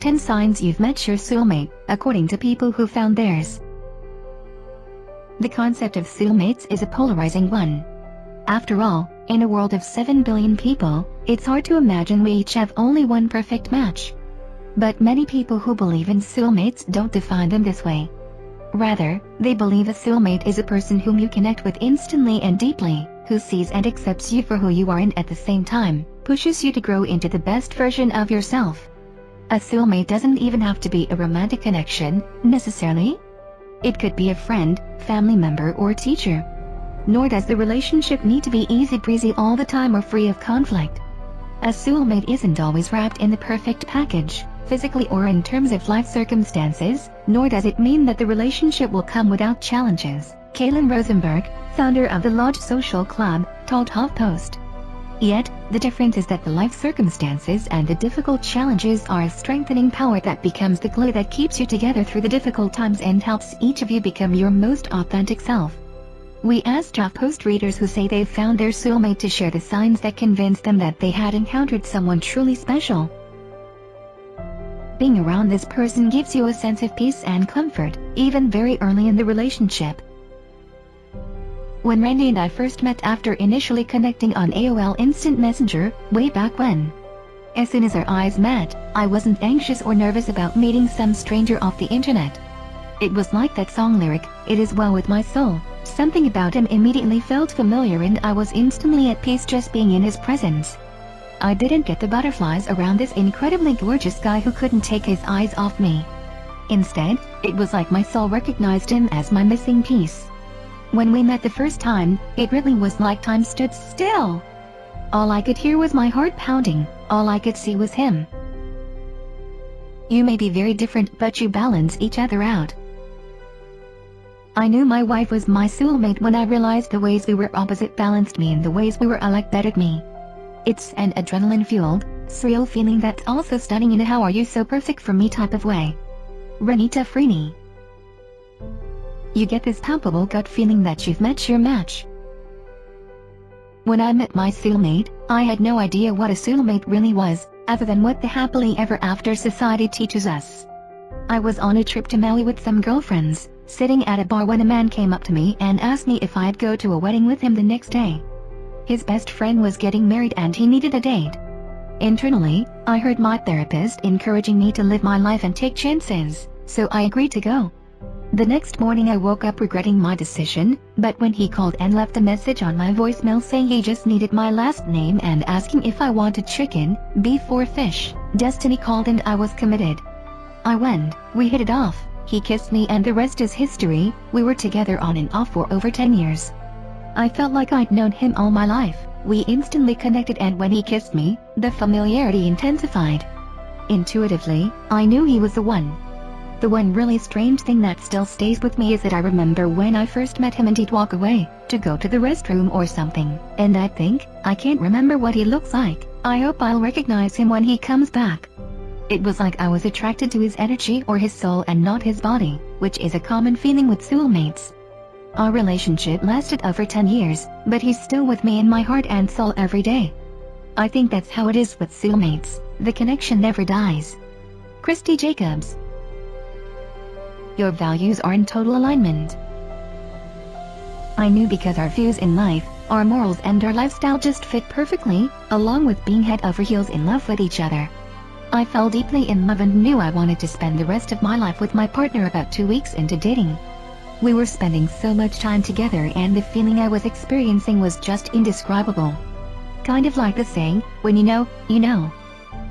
10 signs you've met your soulmate, according to people who found theirs. The concept of soulmates is a polarizing one. After all, in a world of 7 billion people, it's hard to imagine we each have only one perfect match. But many people who believe in soulmates don't define them this way. Rather, they believe a soulmate is a person whom you connect with instantly and deeply, who sees and accepts you for who you are and at the same time, pushes you to grow into the best version of yourself. A soulmate doesn't even have to be a romantic connection, necessarily. It could be a friend, family member or teacher. Nor does the relationship need to be easy breezy all the time or free of conflict. A soulmate isn't always wrapped in the perfect package, physically or in terms of life circumstances, nor does it mean that the relationship will come without challenges, Kaylin Rosenberg, founder of the Lodge Social Club, told HuffPost. Yet, the difference is that the life circumstances and the difficult challenges are a strengthening power that becomes the glue that keeps you together through the difficult times and helps each of you become your most authentic self. We asked HuffPost readers who say they've found their soulmate to share the signs that convinced them that they had encountered someone truly special. Being around this person gives you a sense of peace and comfort, even very early in the relationship. When Randy and I first met after initially connecting on AOL Instant Messenger, way back when. As soon as our eyes met, I wasn't anxious or nervous about meeting some stranger off the internet. It was like that song lyric, "It is well with my soul." Something about him immediately felt familiar and I was instantly at peace just being in his presence. I didn't get the butterflies around this incredibly gorgeous guy who couldn't take his eyes off me. Instead, it was like my soul recognized him as my missing piece. When we met the first time, it really was like time stood still. All I could hear was my heart pounding, all I could see was him. You may be very different but you balance each other out. I knew my wife was my soulmate when I realized the ways we were opposite balanced me and the ways we were alike bettered me. It's an adrenaline-fueled, surreal feeling that's also stunning in a "how are you so perfect for me" type of way. Renita Freeney. You get this palpable gut feeling that you've met your match. When I met my soulmate, I had no idea what a soulmate really was, other than what the happily ever after society teaches us. I was on a trip to Maui with some girlfriends, sitting at a bar when a man came up to me and asked me if I'd go to a wedding with him the next day. His best friend was getting married and he needed a date. Internally, I heard my therapist encouraging me to live my life and take chances, so I agreed to go. The next morning I woke up regretting my decision, but when he called and left a message on my voicemail saying he just needed my last name and asking if I wanted chicken, beef or fish, destiny called and I was committed. I went, we hit it off, he kissed me and the rest is history. We were together on and off for over 10 years. I felt like I'd known him all my life. We instantly connected and when he kissed me, the familiarity intensified. Intuitively, I knew he was the one. The one really strange thing that still stays with me is that I remember when I first met him and he'd walk away, to go to the restroom or something, and I'd think, I can't remember what he looks like, I hope I'll recognize him when he comes back. It was like I was attracted to his energy or his soul and not his body, which is a common feeling with soulmates. Our relationship lasted over 10 years, but he's still with me in my heart and soul every day. I think that's how it is with soulmates, the connection never dies. Christy Jacobs. Your values are in total alignment. I knew because our views in life, our morals and our lifestyle just fit perfectly, along with being head over heels in love with each other. I fell deeply in love and knew I wanted to spend the rest of my life with my partner about 2 weeks into dating. We were spending so much time together and the feeling I was experiencing was just indescribable. Kind of like the saying, when you know, you know.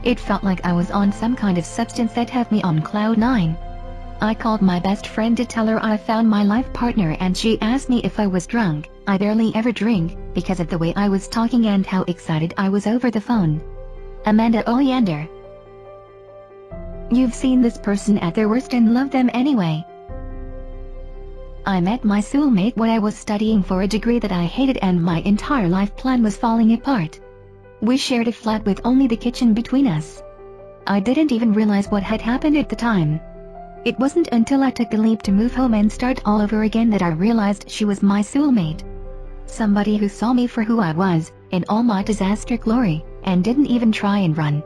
It felt like I was on some kind of substance that had me on cloud 9. I called my best friend to tell her I found my life partner and she asked me if I was drunk. I barely ever drink, because of the way I was talking and how excited I was over the phone. Amanda Oleander. You've seen this person at their worst and love them anyway. I met my soulmate when I was studying for a degree that I hated and my entire life plan was falling apart. We shared a flat with only the kitchen between us. I didn't even realize what had happened at the time. It wasn't until I took the leap to move home and start all over again that I realized she was my soulmate. Somebody who saw me for who I was, in all my disaster glory, and didn't even try and run.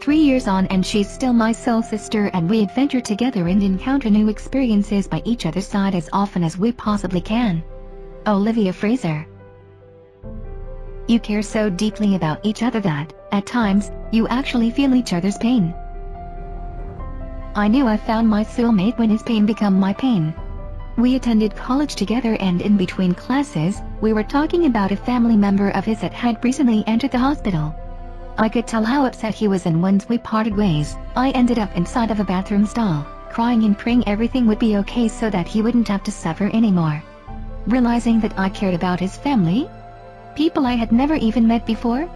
3 years on and she's still my soul sister, and we adventure together and encounter new experiences by each other's side as often as we possibly can. Olivia Fraser. You care so deeply about each other that, at times, you actually feel each other's pain. I knew I found my soulmate when his pain became my pain. We attended college together, and in between classes, we were talking about a family member of his that had recently entered the hospital. I could tell how upset he was, and once we parted ways, I ended up inside of a bathroom stall, crying and praying everything would be okay so that he wouldn't have to suffer anymore. Realizing that I cared about his family, people I had never even met before,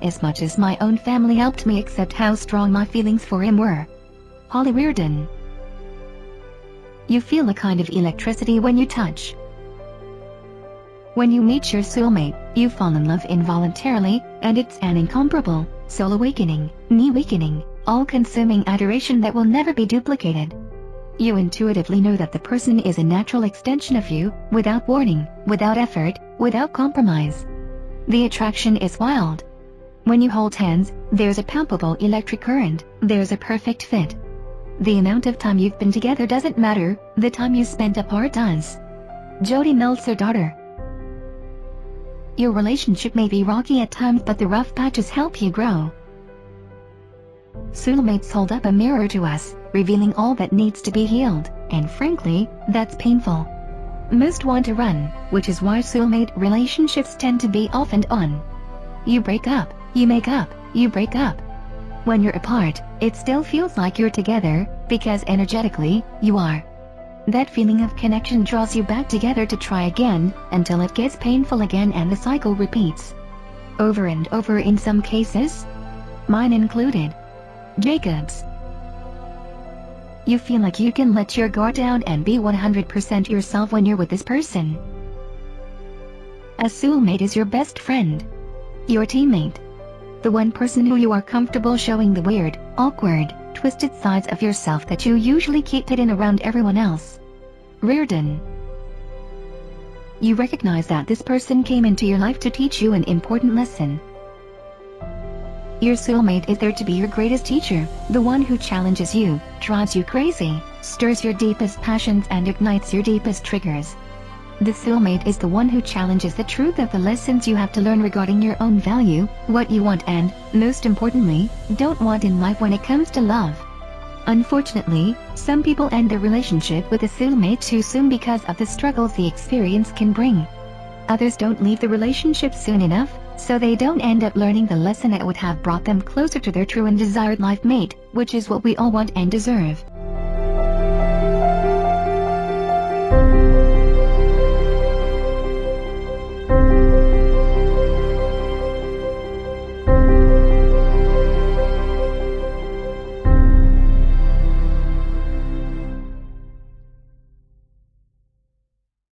as much as my own family helped me accept how strong my feelings for him were. Holly Reardon. You feel a kind of electricity when you touch. When you meet your soulmate, you fall in love involuntarily, and it's an incomparable, soul-awakening, knee-awakening, all-consuming adoration that will never be duplicated. You intuitively know that the person is a natural extension of you, without warning, without effort, without compromise. The attraction is wild. When you hold hands, there's a palpable electric current, there's a perfect fit. The amount of time you've been together doesn't matter, the time you spent apart does. Jodie Meltzer, daughter. Your relationship may be rocky at times, but the rough patches help you grow. Soulmates hold up a mirror to us, revealing all that needs to be healed, and frankly, that's painful. Most want to run, which is why soulmate relationships tend to be off and on. You break up, you make up, you break up. When you're apart, it still feels like you're together, because energetically, you are. That feeling of connection draws you back together to try again, until it gets painful again and the cycle repeats. Over and over in some cases. Mine included. Jacobs. You feel like you can let your guard down and be 100% yourself when you're with this person. A soulmate is your best friend. Your teammate. The one person who you are comfortable showing the weird, awkward, twisted sides of yourself that you usually keep hidden around everyone else. Reardon. You recognize that this person came into your life to teach you an important lesson. Your soulmate is there to be your greatest teacher, the one who challenges you, drives you crazy, stirs your deepest passions and ignites your deepest triggers. The soulmate is the one who challenges the truth of the lessons you have to learn regarding your own value, what you want and, most importantly, don't want in life when it comes to love. Unfortunately, some people end their relationship with a soulmate too soon because of the struggles the experience can bring. Others don't leave the relationship soon enough, so they don't end up learning the lesson that would have brought them closer to their true and desired life mate, which is what we all want and deserve.